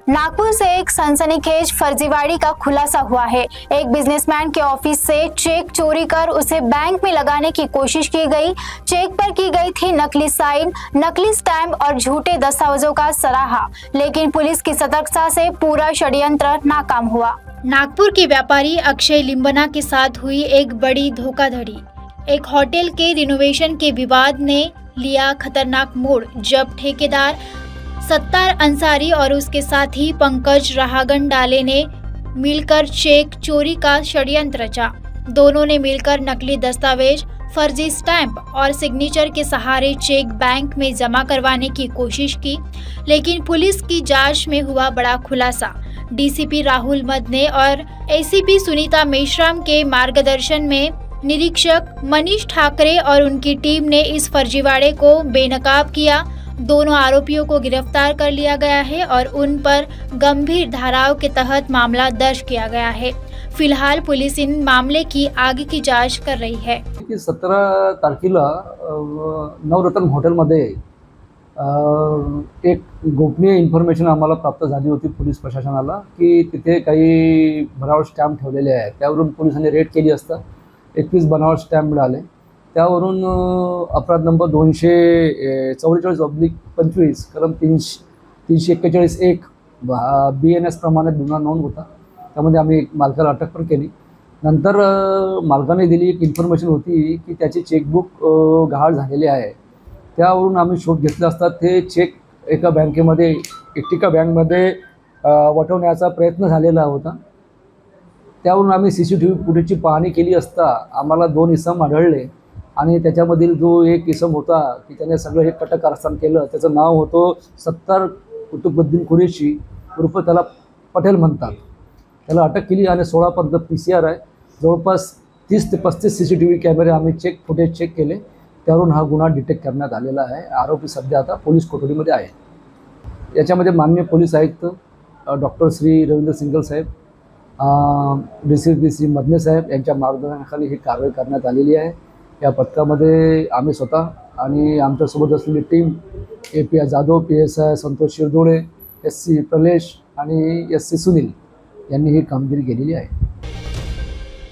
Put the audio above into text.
नागपुर से एक सनसनीखेज फर्जीवाड़ी का खुलासा हुआ है। एक बिजनेसमैन के ऑफिस से चेक चोरी कर उसे बैंक में लगाने की कोशिश की गई। चेक पर की गई थी नकली साइन, नकली स्टैम्प और झूठे दस्तावेजों का सराहा, लेकिन पुलिस की सतर्कता से पूरा षड्यंत्र नाकाम हुआ। नागपुर के व्यापारी अक्षय लिंबना के साथ हुई एक बड़ी धोखाधड़ी। एक होटल के रिनोवेशन के विवाद ने लिया खतरनाक मोड़ जब ठेकेदार सत्तार अंसारी और उसके साथी पंकज राहागन डाले ने मिलकर चेक चोरी का षड्यंत्र रचा। दोनों ने मिलकर नकली दस्तावेज, फर्जी स्टैंप और सिग्नेचर के सहारे चेक बैंक में जमा करवाने की कोशिश की, लेकिन पुलिस की जांच में हुआ बड़ा खुलासा। डीसीपी राहुल मदने और एसीपी सुनीता मेश्राम के मार्गदर्शन में निरीक्षक मनीष ठाकरे और उनकी टीम ने इस फर्जीवाड़े को बेनकाब किया। दोनों आरोपियों को गिरफ्तार कर लिया गया है और उन पर गंभीर धाराओं के तहत मामला दर्ज किया गया है। फिलहाल पुलिस इन मामले की आगे की जांच कर रही है। 17 तारखेला नवरत्न हॉटेलमध्ये एक गोपनीय इन्फॉर्मेशन आम्हाला प्राप्त झाली होती पोलीस प्रशासनाला की तिथे काही बनावट स्टॅम्प ठेवलेले आहेत। त्यावरून पोलिसांनी रेड केली असता 21 बनावट स्टॅम्प मिळाले। त्यावरून अपराध नंबर 244/25 कलम 341 BNS प्रमाणे गुन्हा नोंद होता। त्यामध्ये आम्ही मालकाला अटक पण केली। नंतर मालकाने दिली एक इन्फॉर्मेशन होती की त्याची चेकबुक गहाळ झालेली आहे। त्यावरून आम्ही शोध घेतला असता ते चेक एका बँकेमध्ये एक्टिका बँकमध्ये वटवण्याचा प्रयत्न झालेला होता। त्यावरून आम्ही CCTV फुटेजची पाहणी केली असता आम्हाला 2 इसम आढळले आणि त्याच्यामधील जो एक इसम होता की त्याने सगळं हे कटक कारस्थान केलं। त्याचं नाव होतं सत्तार कुतुबुद्दीन कुरेशी उर्फ त्याला पटेल म्हणतात। त्याला अटक केली आणि 16 पर्यंत PCR आहे। जवळपास 30 ते 35 CCTV कॅमेरे आम्ही फुटेज चेक केले। त्यावरून हा गुन्हा डिटेक्ट करण्यात आलेला आहे। आरोपी सध्या आता पोलीस कोठडीमध्ये आहे। याच्यामध्ये माननीय पोलीस आयुक्त डॉक्टर श्री रवींद्र सिंगल साहेब, DCP श्री मदने साहेब यांच्या मार्गदर्शनाखाली ही कारवाई करण्यात आलेली आहे। या पथकामध्ये आम्ही स्वतः आणि आमच्यासोबत असलेली टीम API जाधव, PSI संतोष शिरदोळे, SC प्रलेश आणि SC सुनील यांनी ही कामगिरी केलेली आहे।